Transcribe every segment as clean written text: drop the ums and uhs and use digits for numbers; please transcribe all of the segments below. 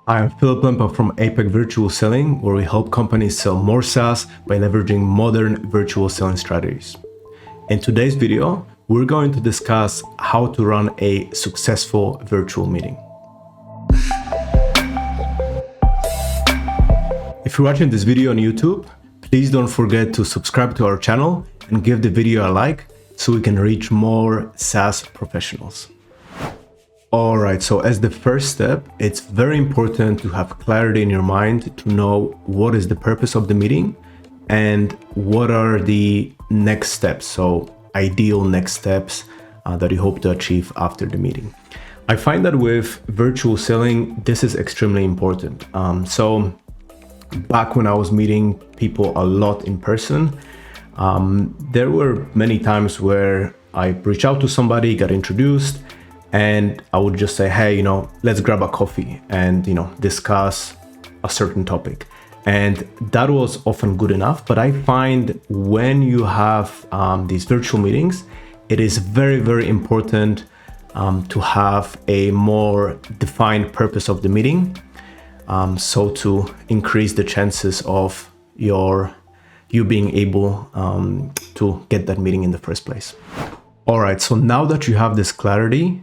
I'm Philip Lempa from APEC Virtual Selling, where we help companies sell more SaaS by leveraging modern virtual selling strategies. In today's video, we're going to discuss how to run a successful virtual meeting. If you're watching this video on YouTube, please don't forget to subscribe to our channel and give the video a like so we can reach more SaaS professionals. All right, so as the first step, it's very important to have clarity in your mind to know what is the purpose of the meeting and what are the next steps, so ideal next steps that you hope to achieve after the meeting. I find that with virtual selling, this is extremely important. So back when I was meeting people a lot in person, there were many times where I reached out to somebody, got introduced, and I would just say, hey, let's grab a coffee and, discuss a certain topic. And that was often good enough. But I find when you have these virtual meetings, it is very, very important to have a more defined purpose of the meeting. So to increase the chances of you being able to get that meeting in the first place. All right, so now that you have this clarity,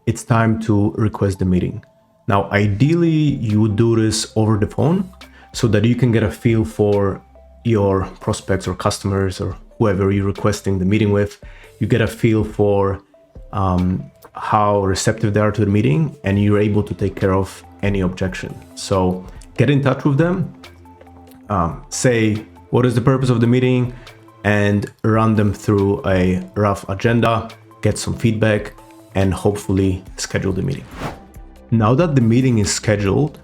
it's time to request the meeting. Now, ideally, you would do this over the phone so that you can get a feel for your prospects or customers or whoever you're requesting the meeting with. You get a feel for how receptive they are to the meeting, and you're able to take care of any objection. So get in touch with them, say what is the purpose of the meeting, and run them through a rough agenda, get some feedback, and hopefully schedule the meeting. Now that the meeting is scheduled,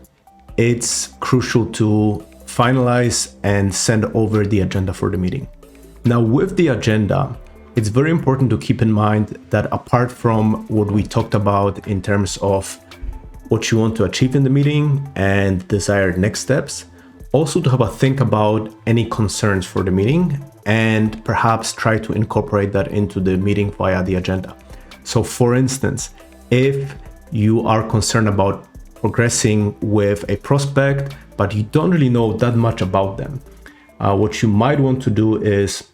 it's crucial to finalize and send over the agenda for the meeting. Now with the agenda, it's very important to keep in mind that apart from what we talked about in terms of what you want to achieve in the meeting and desired next steps, also to have a think about any concerns for the meeting and perhaps try to incorporate that into the meeting via the agenda. So for instance, if you are concerned about progressing with a prospect, but you don't really know that much about them, what you might want to do is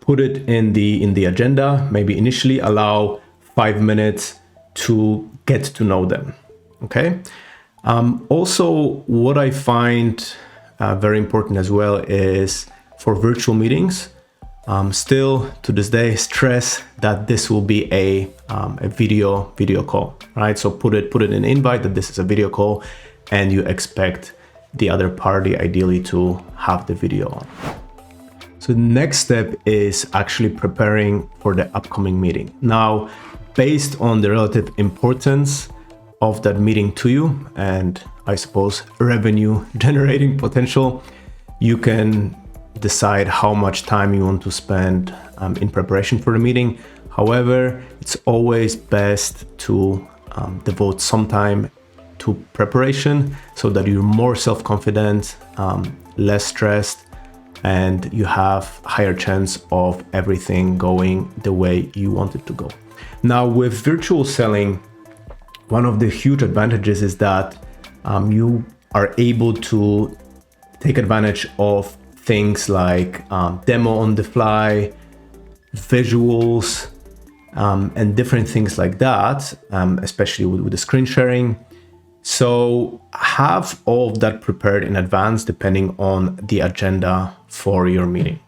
put it in the agenda, maybe initially allow 5 minutes to get to know them, okay? Also, what I find very important as well is for virtual meetings, still to this day stress that this will be a video call, right? So put it in an invite that this is a video call and you expect the other party ideally to have the video on. So the next step is actually preparing for the upcoming meeting. Now, based on the relative importance of that meeting to you and I suppose revenue generating potential, you can decide how much time you want to spend in preparation for the meeting. However, it's always best to devote some time to preparation so that you're more self-confident, less stressed, and you have higher chance of everything going the way you want it to go. Now, with virtual selling, one of the huge advantages is that you are able to take advantage of things like demo on the fly, visuals, and different things like that, especially with the screen sharing. So have all of that prepared in advance depending on the agenda for your meeting.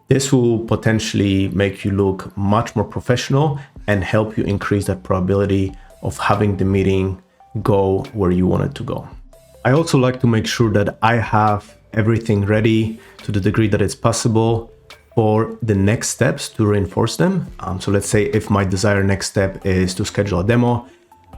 This will potentially make you look much more professional and help you increase that probability of having the meeting go where you want it to go. I also like to make sure that I have everything ready to the degree that it's possible for the next steps to reinforce them. So let's say if my desired next step is to schedule a demo,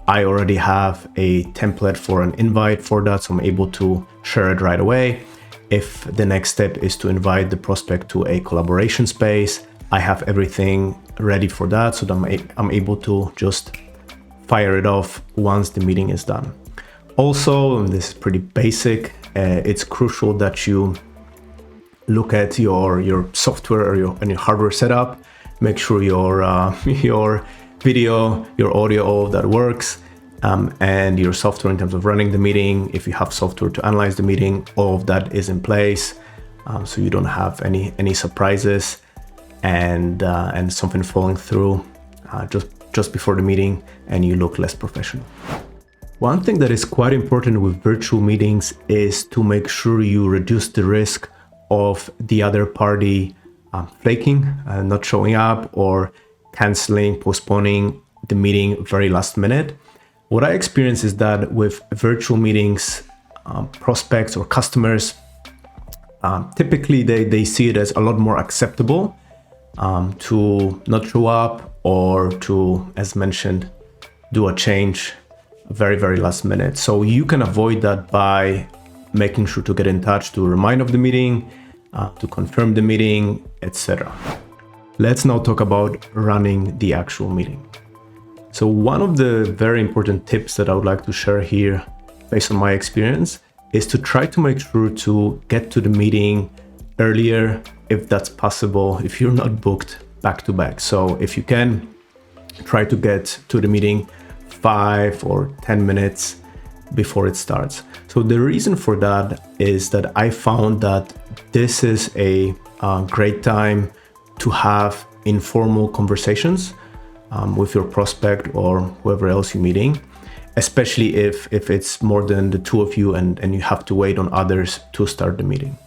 I already have a template for an invite for that, so I'm able to share it right away. If the next step is to invite the prospect to a collaboration space, I have everything ready for that, so that I'm able to just fire it off once the meeting is done. Also, and this is pretty basic, it's crucial that you look at your software or your hardware setup. Make sure your video, your audio, all of that works. and your software in terms of running the meeting. If you have software to analyze the meeting, all of that is in place, so you don't have any surprises and something falling through just before the meeting and you look less professional. One thing that is quite important with virtual meetings is to make sure you reduce the risk of the other party flaking, not showing up, or canceling, postponing the meeting very last minute. What I experience is that with virtual meetings, prospects or customers, typically they see it as a lot more acceptable to not show up or to, as mentioned, do a change very last minute. So you can avoid that by making sure to get in touch to remind of the meeting, to confirm the meeting, etc. Let's now talk about running the actual meeting. So one of the very important tips that I would like to share here, based on my experience, is to try to make sure to get to the meeting earlier, if that's possible, if you're not booked back to back. So if you can, try to get to the meeting 5 or 10 minutes before it starts. So the reason for that is that I found that this is a great time to have informal conversations with your prospect or whoever else you're meeting, especially if it's more than the two of you and you have to wait on others to start the meeting,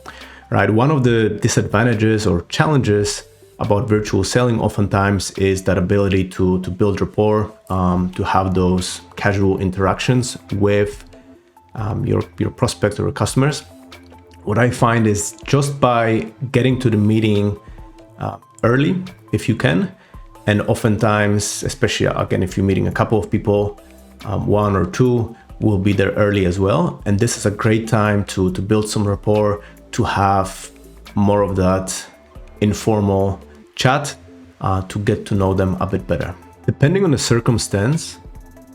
right? One of the disadvantages or challenges about virtual selling oftentimes is that ability to build rapport, to have those casual interactions with your prospects or customers. What I find is just by getting to the meeting early, if you can, and oftentimes, especially again, if you're meeting a couple of people, one or two will be there early as well. And this is a great time to build some rapport, to have more of that informal chat, to get to know them a bit better. Depending on the circumstance,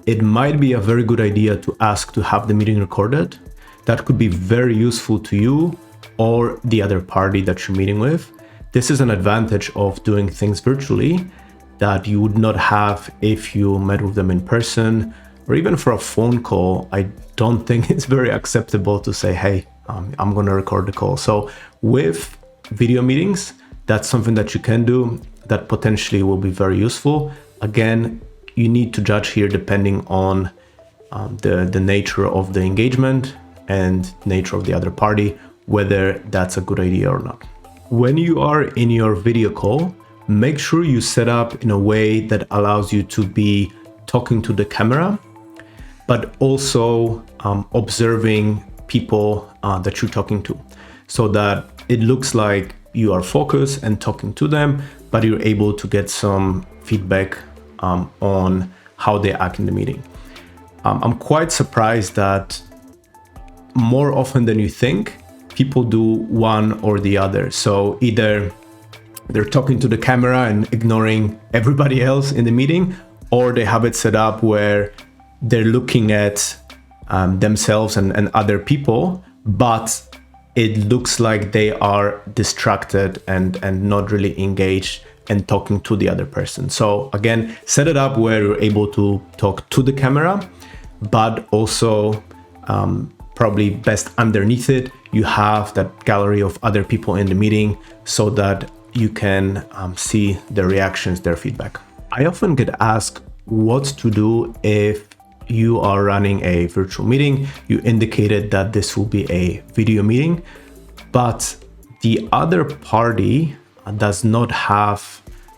it might be a very good idea to ask to have the meeting recorded. That could be very useful to you or the other party that you're meeting with. This is an advantage of doing things virtually that you would not have if you met with them in person, or even for a phone call. I don't think it's very acceptable to say, hey, I'm going to record the call. So with video meetings, that's something that you can do that potentially will be very useful. Again, you need to judge here depending on the nature of the engagement and nature of the other party, whether that's a good idea or not. When you are in your video call, make sure you set up in a way that allows you to be talking to the camera, but also observing people that you're talking to, so that it looks like you are focused and talking to them, but you're able to get some feedback on how they act in the meeting. I'm quite surprised that more often than you think, people do one or the other. So either they're talking to the camera and ignoring everybody else in the meeting, or they have it set up where they're looking at themselves and other people, but it looks like they are distracted and not really engaged and talking to the other person. So again, set it up where you're able to talk to the camera, but also probably best underneath it, you have that gallery of other people in the meeting so that you can see their reactions, their feedback. I often get asked what to do if you are running a virtual meeting. You indicated that this will be a video meeting, but the other party does not have,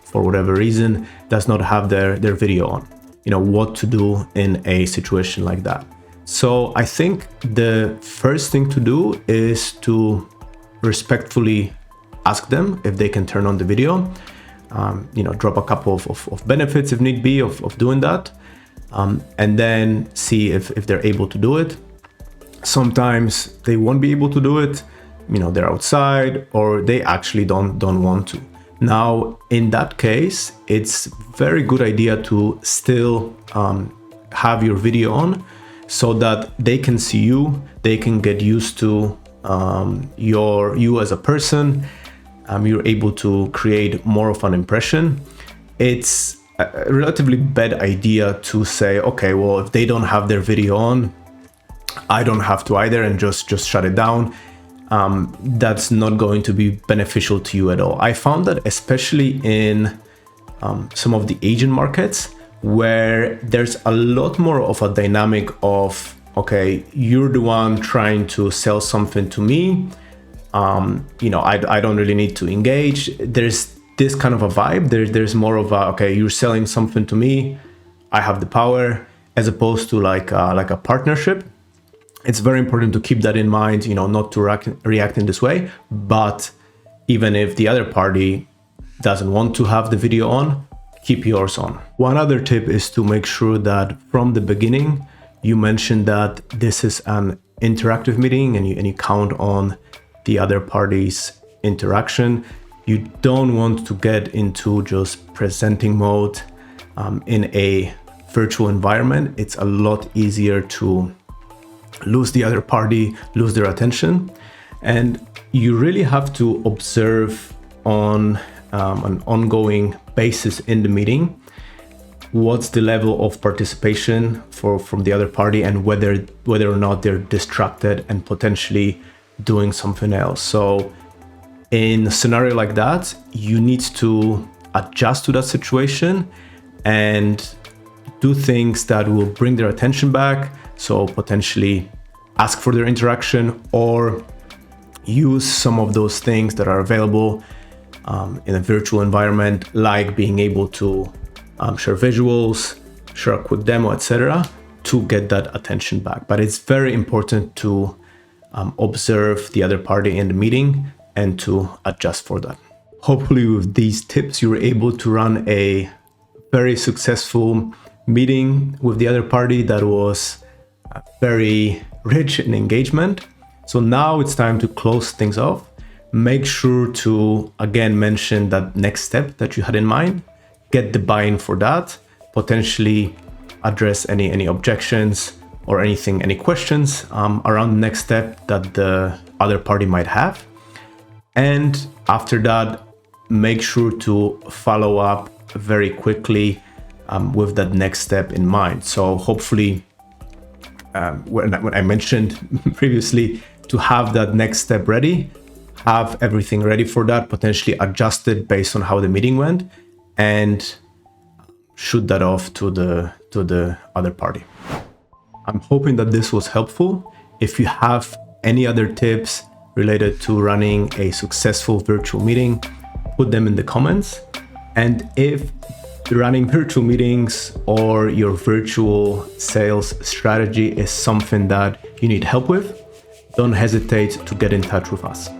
for whatever reason, does not have their video on. You know, what to do in a situation like that. So I think the first thing to do is to respectfully ask them if they can turn on the video. Drop a couple of benefits if need be of doing that, and then see if they're able to do it. Sometimes they won't be able to do it. They're outside or they actually don't want to. Now, in that case, it's very good idea to still have your video on so that they can see you, they can get used to you as a person. You're able to create more of an impression. It's a relatively bad idea to say, okay, well, if they don't have their video on, I don't have to either, and just shut it down. That's not going to be beneficial to you at all. I found that especially in some of the Asian markets, where there's a lot more of a dynamic of, okay, you're the one trying to sell something to me. I don't really need to engage. There's this kind of a vibe. There's more of a, okay, you're selling something to me, I have the power, as opposed to like a partnership. It's very important to keep that in mind, not to react in this way. But even if the other party doesn't want to have the video on, keep yours on. One other tip is to make sure that from the beginning, you mention that this is an interactive meeting and you count on the other party's interaction. You don't want to get into just presenting mode in a virtual environment. It's a lot easier to lose the other party, lose their attention. And you really have to observe on an ongoing basis in the meeting what's the level of participation from the other party, and whether or not they're distracted and potentially doing something else. So in a scenario like that, you need to adjust to that situation and do things that will bring their attention back. So potentially ask for their interaction, or use some of those things that are available in a virtual environment, like being able to share visuals, share a quick demo, etc., to get that attention back. But it's very important to observe the other party in the meeting and to adjust for that. Hopefully with these tips, you're able to run a very successful meeting with the other party that was very rich in engagement. So now it's time to close things off. Make sure to again mention that next step that you had in mind, get the buy-in for that, potentially address any objections or any questions around the next step that the other party might have. And after that, make sure to follow up very quickly with that next step in mind. So hopefully, when I mentioned previously to have that next step ready, have everything ready for that, potentially adjust it based on how the meeting went, and shoot that off to the other party. I'm hoping that this was helpful. If you have any other tips related to running a successful virtual meeting, put them in the comments. And if running virtual meetings or your virtual sales strategy is something that you need help with, don't hesitate to get in touch with us.